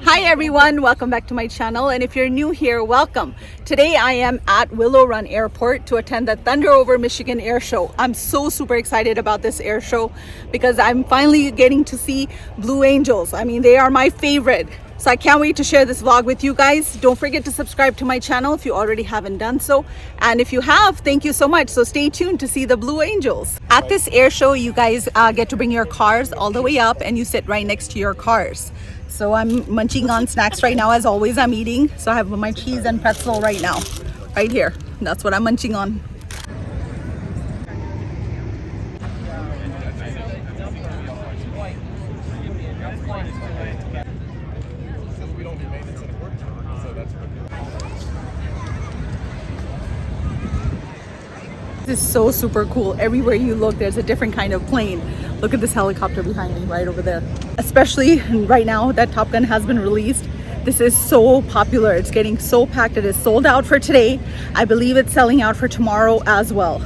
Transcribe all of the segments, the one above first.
Hi everyone, welcome back to my channel, and if you're new here, welcome. Today I am at Willow Run Airport to attend the Thunder Over Michigan Air Show. I'm so super excited about this air show because I'm finally getting to see Blue Angels. I mean, they are my favorite. So I can't wait to share this vlog with you guys. Don't forget to subscribe to my channel if you already haven't done so. And if you have, thank you so much. So stay tuned to see the Blue Angels. At this air show, you guys get to bring your cars all the way up and you sit right next to your cars. So I'm munching on snacks right now. As always, I'm eating. So I have my cheese and pretzel right now, right here. That's what I'm munching on. This is so super cool. Everywhere you look, there's a different kind of plane. Look at this helicopter behind me right over there. Especially right now that Top Gun has been released. This is so popular. It's getting so packed. It is sold out for today. I believe it's selling out for tomorrow as well.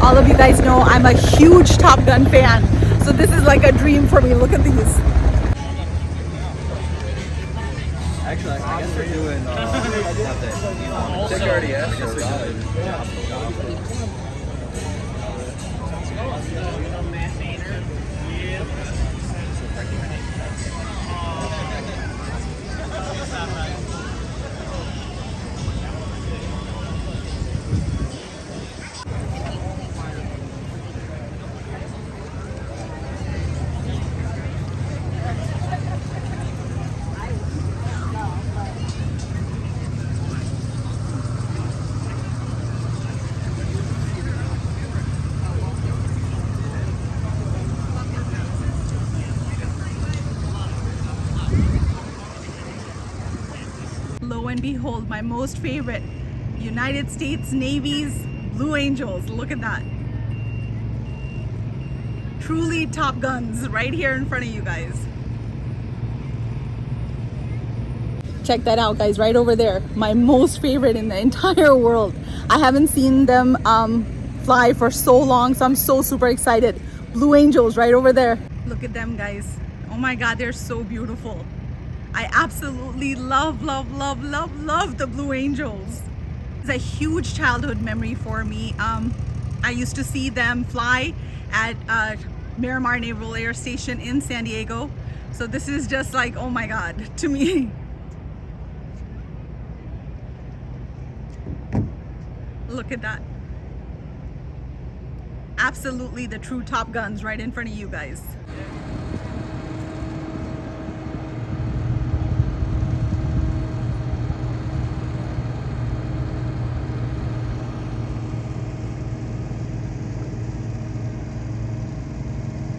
All of you guys know I'm a huge Top Gun fan, so this is like a dream for me. Look at these. Actually, I guess they're doing I think I already asked Lo and behold, my most favorite, United States Navy's Blue Angels. Look at that. Truly Top Guns right here in front of you guys. Check that out, guys, right over there. My most favorite in the entire world. I haven't seen them fly for so long, so I'm so super excited. Blue Angels right over there. Look at them, guys. Oh my God, they're so beautiful. I absolutely love the Blue Angels. It's a huge childhood memory for me. I used to see them fly at Miramar Naval Air Station in San Diego. So this is just like, oh my God, to me. Look at that. Absolutely the true Top Guns right in front of you guys.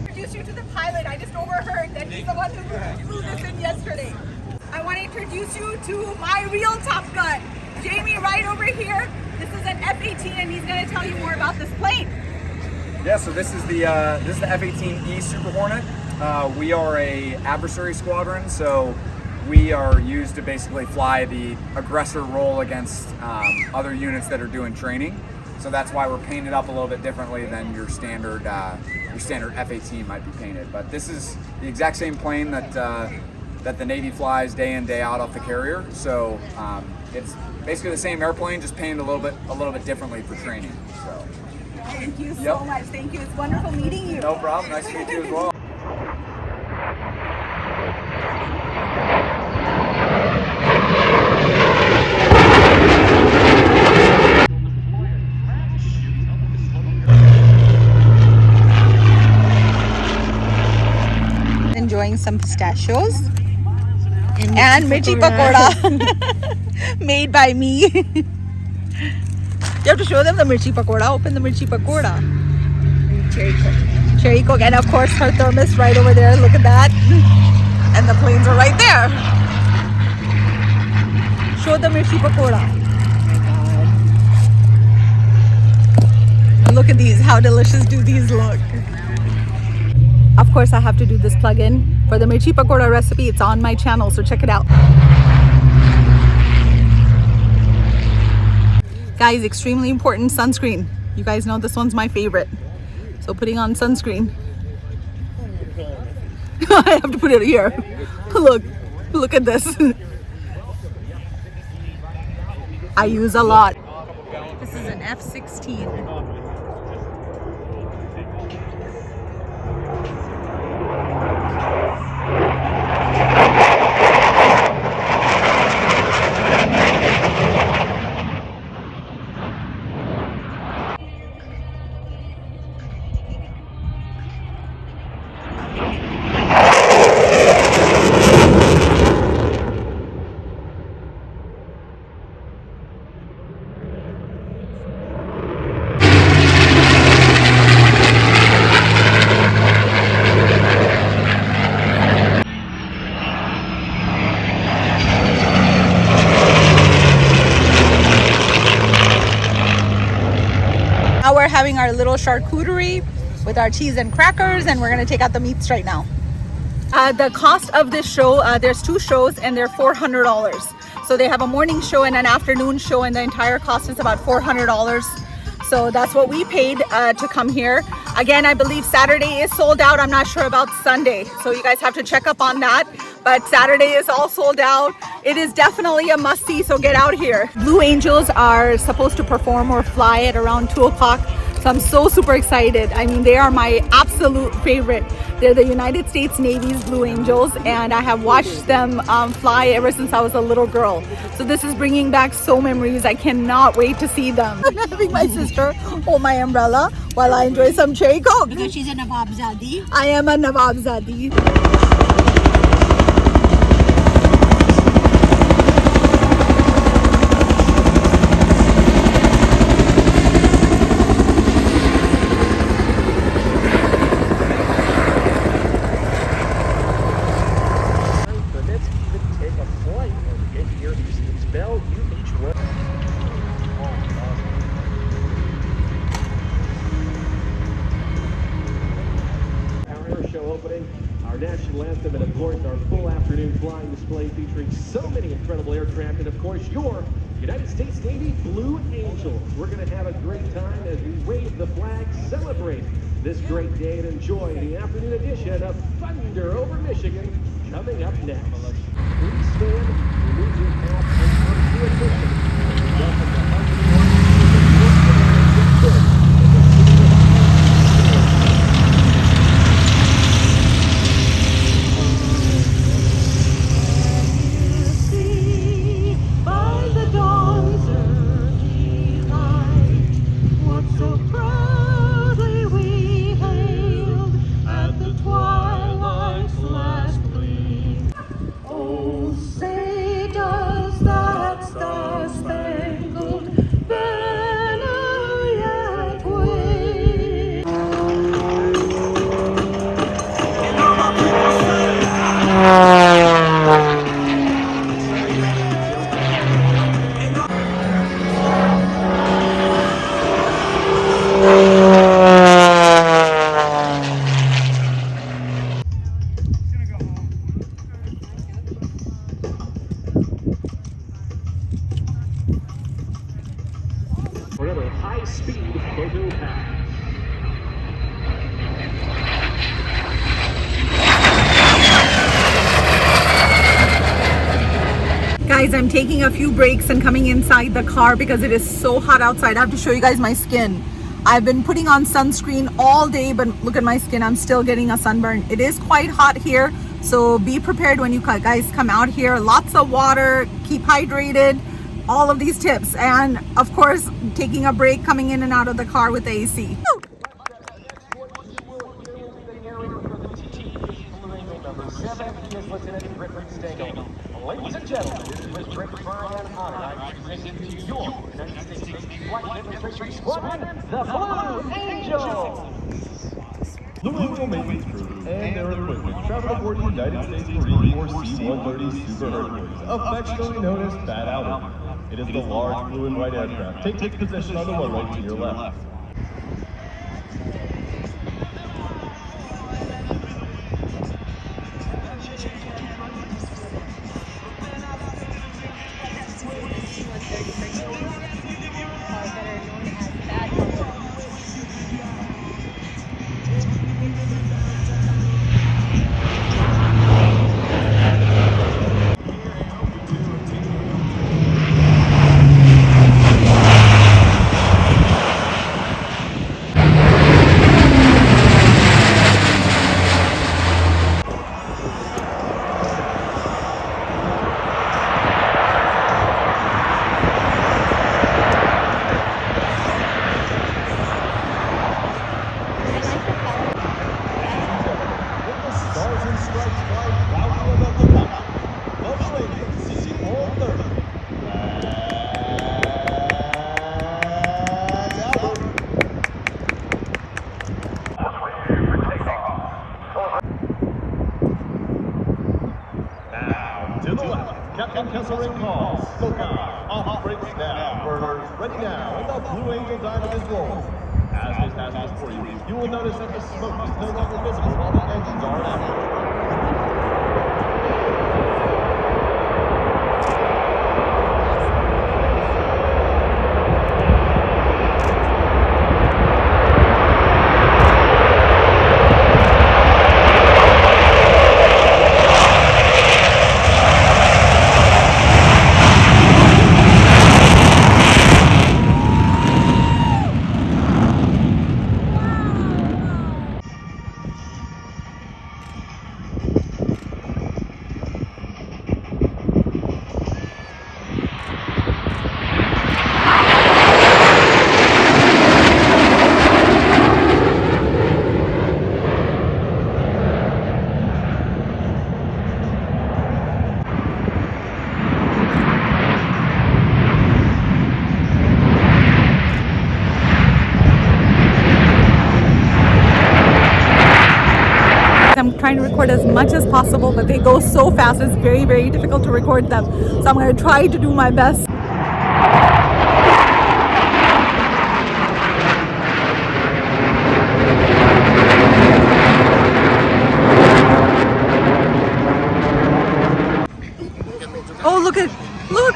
Introduce you to the pilot. I just overheard that he's the one who flew this in yesterday. I want to introduce you to my real Top Gun, Jamie, right over here. This is an F-18 and he's going to tell you more about this plane. Yeah, so this is the F-18E Super Hornet. We are a adversary squadron, so we are used to basically fly the aggressor role against other units that are doing training. So that's why we're painted up a little bit differently than your standard F-18 might be painted. But this is the exact same plane that the Navy flies day in, day out off the carrier. So it's basically the same airplane, just painted a little bit differently for training. So. Thank you so much. Thank you. It's wonderful meeting you. No problem. Nice to meet you as well. some pistachios. And mirchi pakoda. Made by me. You have to show them the mirchi pakoda. Open the mirchi pakoda. Cherry Coke. Cherry Coke. And of course her thermos right over there. Look at that. And the planes are right there. Show the mirchi pakoda. Look at these. How delicious do these look? Of course, I have to do this plug-in for the mirchi pakoda recipe. It's on my channel, so check it out. Guys, extremely important, sunscreen. You guys know this one's my favorite. So putting on sunscreen. I have to put it here. Look at this. I use a lot. This is an F-16. Now we're having our little charcuterie with our cheese and crackers, and we're gonna take out the meats right now. The cost of this show, there's 2 shows and they're $400. So they have a morning show and an afternoon show, and the entire cost is about $400. So that's what we paid to come here. Again, I believe Saturday is sold out. I'm not sure about Sunday. So you guys have to check up on that. But Saturday is all sold out. It is definitely a must-see, so get out here. Blue Angels are supposed to perform or fly at around 2 o'clock. So I'm so super excited. I mean, they are my absolute favorite. They're the United States Navy's Blue Angels, and I have watched them fly ever since I was a little girl. So this is bringing back so memories. I cannot wait to see them. I'm having my sister hold my umbrella while I enjoy some cherry coke. Because she's a Nawabzadi. I am a Nawabzadi. Our national anthem, and of course our full afternoon flying display featuring so many incredible aircraft, and of course your United States Navy Blue Angels. We're going to have a great time as we wave the flag, celebrate this great day, and enjoy the afternoon edition of Thunder Over Michigan coming up next. Please stand, remove your cap, and come to attention. Welcome to another high-speed photo pass. Guys, I'm taking a few breaks and coming inside the car because it is so hot outside. I have to show you guys my skin. I've been putting on sunscreen all day, but look at my skin. I'm still getting a sunburn. It is quite hot here, so be prepared when you guys come out here. Lots of water, keep hydrated, all of these tips, and of course taking a break, coming in and out of the car with the AC. Woo! Flight Demonstration Squadron, the Blue Angels. Louisville maintenance crew and their equipment travel aboard the United States Marine Corps C-130 Super Hercules, affectionately known as Fat Albert. It is the large blue and white aircraft. Take position on the runway to your left. To the left, Captain Kesselring calls. Smoke off brakes now. Burners ready now, and the Blue Angel diamond is rolling. As this passes for you, you will notice that the smoke is no longer visible while the engines are active. I'm trying to record as much as possible, but they go so fast, it's very, very difficult to record them. So I'm going to try to do my best. Oh, look at, look!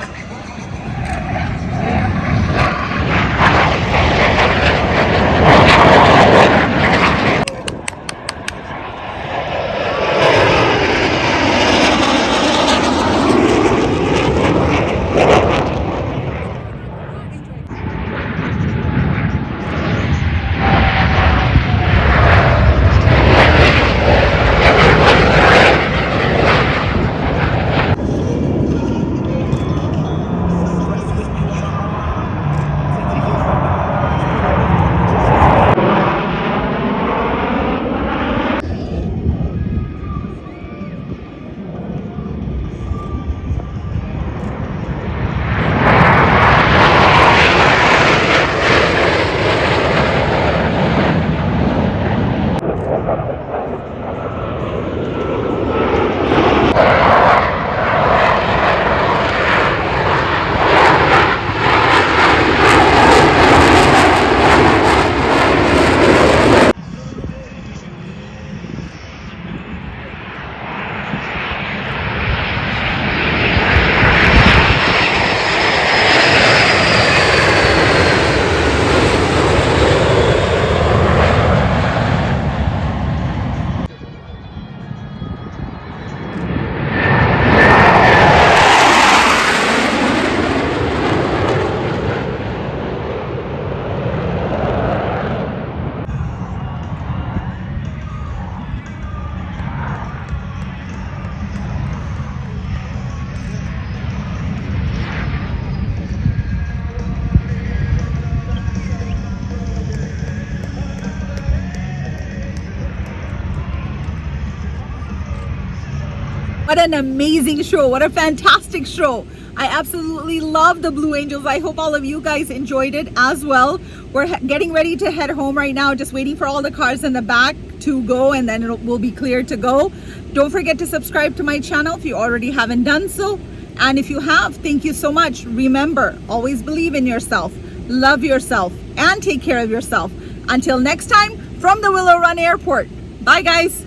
What an amazing show. What a fantastic show. I absolutely love the Blue Angels. I hope all of you guys enjoyed it as well. We're getting ready to head home right now, just waiting for all the cars in the back to go, and then we'll be clear to go. Don't forget to subscribe to my channel if you already haven't done so. And if you have, thank you so much. Remember, always believe in yourself, love yourself, and take care of yourself. Until next time, from the Willow Run Airport. Bye, guys.